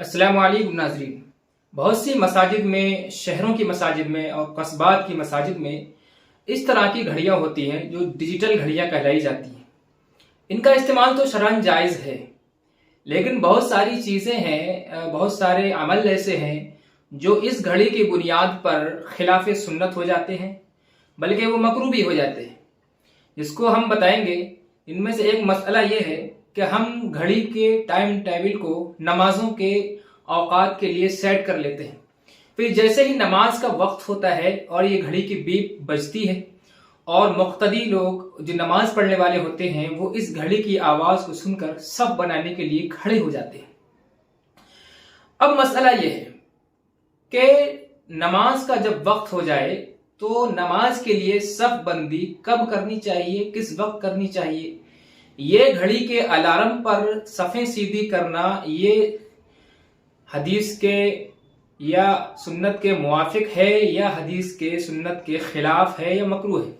अस्सलाम वालेकुम नाज़रीन। बहुत सी मसाजिद में, शहरों की मसाजिद में और कस्बात की मसाजिद में इस तरह की घड़ियाँ होती हैं जो डिजिटल घड़ियाँ कहलाई जाती हैं। इनका इस्तेमाल तो शरअन जायज़ है, लेकिन बहुत सारी चीज़ें हैं, बहुत सारे अमल ऐसे हैं जो इस घड़ी की बुनियाद पर खिलाफ सुन्नत हो जाते हैं, बल्कि वो मकरूह भी हो जाते हैं, जिसको हम बताएंगे। इनमें से एक मसला ये है कि हम घड़ी के टाइम टेबल को नमाजों के औकात के लिए सेट कर लेते हैं। फिर जैसे ही नमाज का वक्त होता है और ये घड़ी की बीप बजती है और मुक्तदी लोग जो नमाज पढ़ने वाले होते हैं वो इस घड़ी की आवाज को सुनकर सफ बनाने के लिए खड़े हो जाते हैं। अब मसला यह है कि नमाज का जब वक्त हो जाए तो नमाज के लिए सफ बंदी कब करनी चाहिए, किस वक्त करनी चाहिए, ये घड़ी के अलार्म पर सफ़ें सीधी करना ये हदीस के या सुन्नत के मुवाफिक है या हदीस के सुन्नत के खिलाफ है या मकरूह है।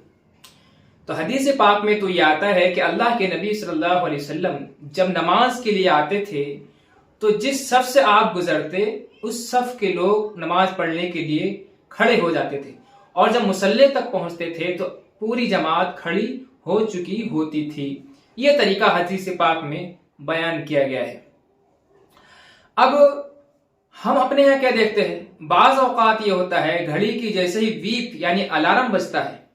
तो हदीस पाक में तो ये आता है कि अल्लाह के नबी सल्लल्लाहु अलैहि वसल्लम जब नमाज के लिए आते थे तो जिस सफ से आप गुजरते उस सफ के लोग नमाज पढ़ने के लिए खड़े हो जाते थे, और जब मुसल्ले तक पहुंचते थे तो पूरी जमात खड़ी हो चुकी होती थी। यह तरीका हदीस पाक में बयान किया गया है। अब हम अपने यहाँ क्या देखते हैं, बाज औकात ये होता है घड़ी की जैसे ही बीप यानी अलार्म बजता है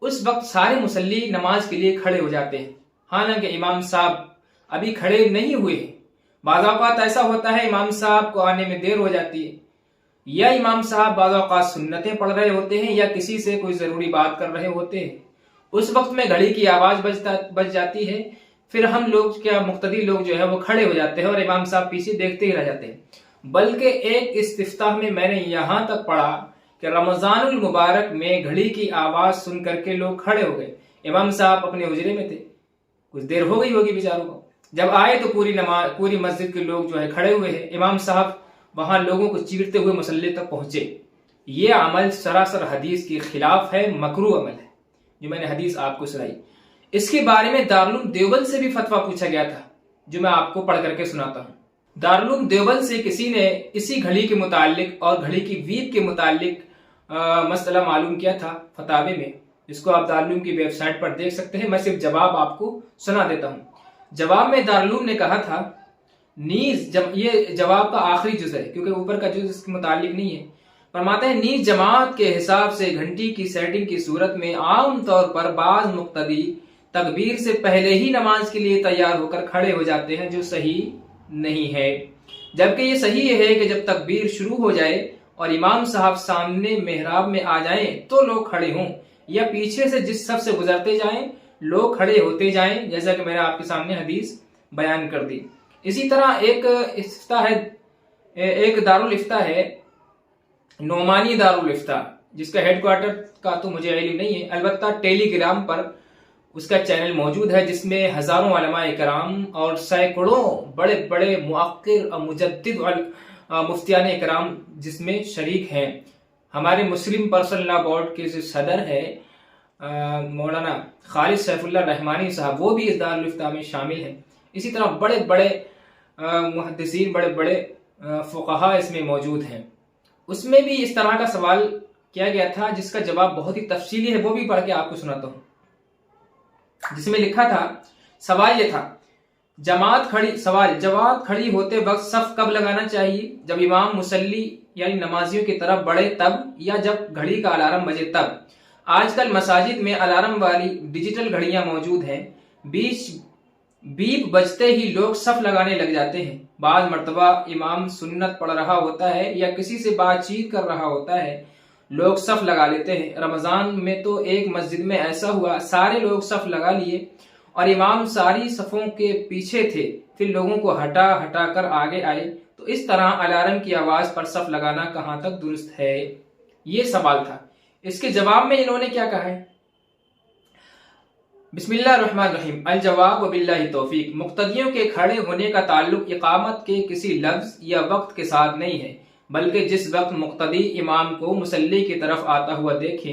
उस वक्त सारे मुसल्ली नमाज के लिए खड़े हो जाते हैं, हालांकि इमाम साहब अभी खड़े नहीं हुए। बाज औकात ऐसा होता है इमाम साहब को आने में देर हो जाती है, या इमाम साहब बाज औकात सुन्नतें पढ़ रहे होते हैं या किसी से कोई जरूरी बात कर रहे होते हैं। उस वक्त में घड़ी की आवाज बज जाती है। फिर हम लोग क्या मुक्तदी लोग जो है वो खड़े हो जाते हैं और इमाम साहब पीछे देखते ही रह जाते हैं। बल्कि एक इस्तिफ्ताह में मैंने यहां तक पढ़ा कि रमजानुल मुबारक में घड़ी की आवाज सुन करके लोग खड़े हो गए। इमाम साहब अपने हुजरे में थे, कुछ देर हो गई होगी बेचारों को, जब आए तो पूरी मस्जिद के लोग जो है खड़े हुए हैं। इमाम साहब वहां लोगों को चीरते हुए मुसल्ले तक पहुंचे। ये अमल सरासर हदीस के खिलाफ है, मकरूह अमल है जो मैंने हदीस आपको सुनाई। इसके बारे में दारुल देवबंद से भी फतवा पूछा गया था, जो मैं आपको पढ़ करके सुनाता हूँ। दारुल देवबंद से किसी ने इसी घड़ी के मुतालिक और घड़ी की बीप के मुतालिक मसला मालूम किया था फतावे में, जिसको आप दारुल की वेबसाइट पर देख सकते हैं। मैं सिर्फ जवाब आपको सुना देता हूँ। जवाब में दारुल ने कहा था, नीज ये जवाब का आखिरी जुज है क्योंकि ऊपर का जुज इसके मुतालिक नहीं है। फरमाते हैं, नीज जमात के हिसाब से घंटी की सेटिंग की सूरत में आम तौर पर बाज मुक्तदी तकबीर से पहले ही नमाज के लिए तैयार होकर खड़े हो जाते हैं, जो सही नहीं है। जबकि ये सही है कि जब तकबीर शुरू हो जाए और इमाम साहब सामने मेहराब में आ जाएं तो लोग खड़े हों, या पीछे से जिस सफ से गुजरते जाएं लोग खड़े होते जाएं, जैसा कि मैंने आपके सामने हदीस बयान कर दी। इसी तरह एक दारुल इफ्ता है, नोमानी दारुल इफ्ता, जिसका हेडक्वार्टर का तो मुझे इल्म नहीं है, अलबत्ता टेलीग्राम पर उसका चैनल मौजूद है जिसमें हजारों उलमा इकराम और सैकड़ों बड़े बड़े मुअक्किर और मुजद्दिद मुफ्तियान इकराम जिसमें शरीक हैं। हमारे मुस्लिम पर्सनल लॉ बोर्ड के जो सदर है मौलाना खालिद सैफुल्लाह रहमानी साहब, वो भी इस दारुल इफ्ता में शामिल हैं। इसी तरह बड़े बड़े मुहद्दिसीन, बड़े बड़े फुक़हा इसमें मौजूद हैं। उसमें भी इस तरह का सवाल किया गया था जिसका जवाब बहुत ही तफसीली है, वो भी पढ़ के आपको सुनाता हूँ। जिसमें लिखा था, सवाल ये था, जमात खड़ी होते वक्त सफ कब लगाना चाहिए, जब इमाम मुसल्ली यानी नमाजियों की तरफ बढ़े तब, या जब घड़ी का अलार्म बजे तब। आजकल मसाजिद में अलार्म वाली डिजिटल घड़ियां मौजूद हैं। बीप बजते ही लोग सफ लगाने लग जाते हैं। बाद मर्तबा इमाम सुन्नत पढ़ रहा होता है या किसी से बातचीत कर रहा होता है, लोग सफ लगा लेते हैं। रमजान में तो एक मस्जिद में ऐसा हुआ, सारे लोग सफ लगा लिए और इमाम सारी सफों के पीछे थे, फिर लोगों को हटा हटा कर आगे आए। तो इस तरह अलार्म की आवाज पर सफ लगाना कहां तक दुरुस्त है, ये सवाल था। इसके जवाब में इन्होंने क्या कहा है, बिस्मिल्लाहिर्रहमानिर्रहीम, अल जवाब व बिल्लाहि तौफीक। मुक्तदियों के खड़े होने का ताल्लुक इकामत के किसी लफ्ज या वक्त के साथ नहीं है, बल्कि जिस वक्त मुक्तदी इमाम को मुसल्ले की तरफ आता हुआ देखे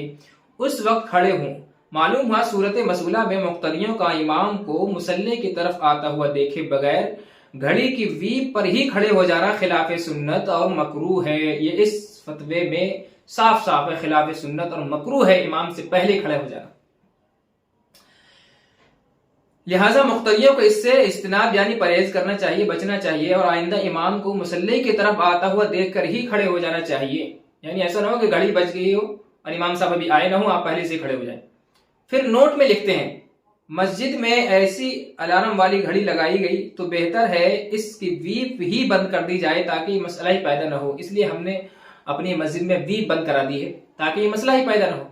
उस वक्त खड़े हों। मालूम हुआ सूरत मसूला में मुक्तदियों का इमाम को मुसल्ले की तरफ आता हुआ देखे बगैर گھڑی کی ویپ پر ہی کھڑے ہو جانا خلاف سنت اور مکروہ ہے. یہ اس فتوے میں صاف صاف ہے، خلاف سنت اور مکروہ ہے امام سے پہلے کھڑے ہو جانا. لہٰذا مقتدیوں کو اس سے اجتناب یعنی پرہیز کرنا چاہیے، بچنا چاہیے، اور آئندہ امام کو مصلی کی طرف آتا ہوا دیکھ کر ہی کھڑے ہو جانا چاہیے. یعنی ایسا نہ ہو کہ گھڑی بج گئی ہو اور امام صاحب ابھی آئے نہ ہوں، آپ پہلے سے کھڑے ہو جائیں. پھر نوٹ میں لکھتے ہیں مسجد میں ایسی الارم والی گھڑی لگائی گئی تو بہتر ہے اس کی ویپ ہی بند کر دی جائے تاکہ یہ مسئلہ ہی پیدا نہ ہو. اس لیے ہم نے اپنی مسجد میں ویپ بند کرا دی ہے تاکہ یہ مسئلہ ہی پیدا نہ ہو.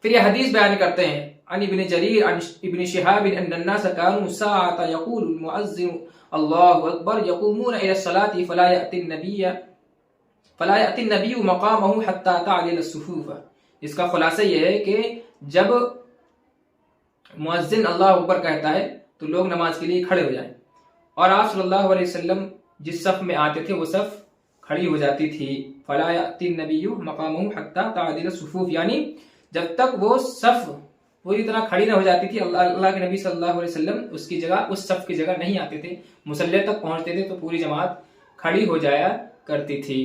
پھر یہ حدیث بیان کرتے ہیں عن ابن جریر عن ابن شہاب ان الناس كانوا ساعة يقول المؤذن الله اکبر يقومون الى الصلاة فلا يأتي النبي مقامه حتى تعدل الصفوف. اس کا خلاصہ یہ ہے کہ جب مؤذن اللہ اکبر کہتا ہے تو لوگ نماز کے لیے کھڑے ہو جائیں، اور آپ صلی اللہ علیہ وسلم جس صف میں آتے تھے وہ صف کھڑی ہو جاتی تھی. فلا يأتي النبي مقامه حتى تعدل الصفوف، یعنی جب تک وہ صف پوری طرح کھڑی نہ ہو جاتی تھی اللہ کے نبی صلی اللہ علیہ وسلم اس کی جگہ، اس صف کی جگہ نہیں آتے تھے، مصلی تک پہنچتے تھے تو پوری جماعت کھڑی ہو جایا کرتی تھی.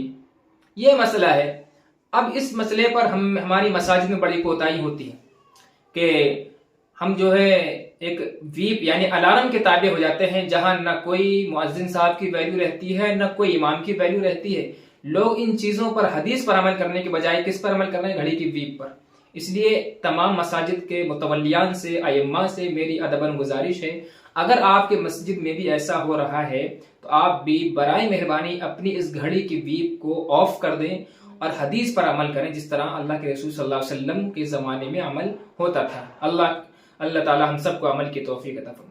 یہ مسئلہ ہے. اب اس مسئلے پر ہماری مساجد میں بڑی کوتاہی ہوتی ہے کہ ہم جو ہے ایک ویپ یعنی الارم کے تابع ہو جاتے ہیں، جہاں نہ کوئی مؤذن صاحب کی ویلیو رہتی ہے نہ کوئی امام کی ویلیو رہتی ہے. لوگ ان چیزوں پر حدیث پر عمل کرنے کے بجائے کس پر عمل کر رہے ہیں؟ گھڑی کی ویپ پر. اس لیے تمام مساجد کے متولیان سے، ائمہ سے میری ادباً گزارش ہے، اگر آپ کے مسجد میں بھی ایسا ہو رہا ہے تو آپ بھی برائے مہربانی اپنی اس گھڑی کی ویپ کو آف کر دیں اور حدیث پر عمل کریں جس طرح اللہ کے رسول صلی اللہ علیہ وسلم کے زمانے میں عمل ہوتا تھا. اللہ تعالی ہم سب کو عمل کی توفیق عطا فرمائے.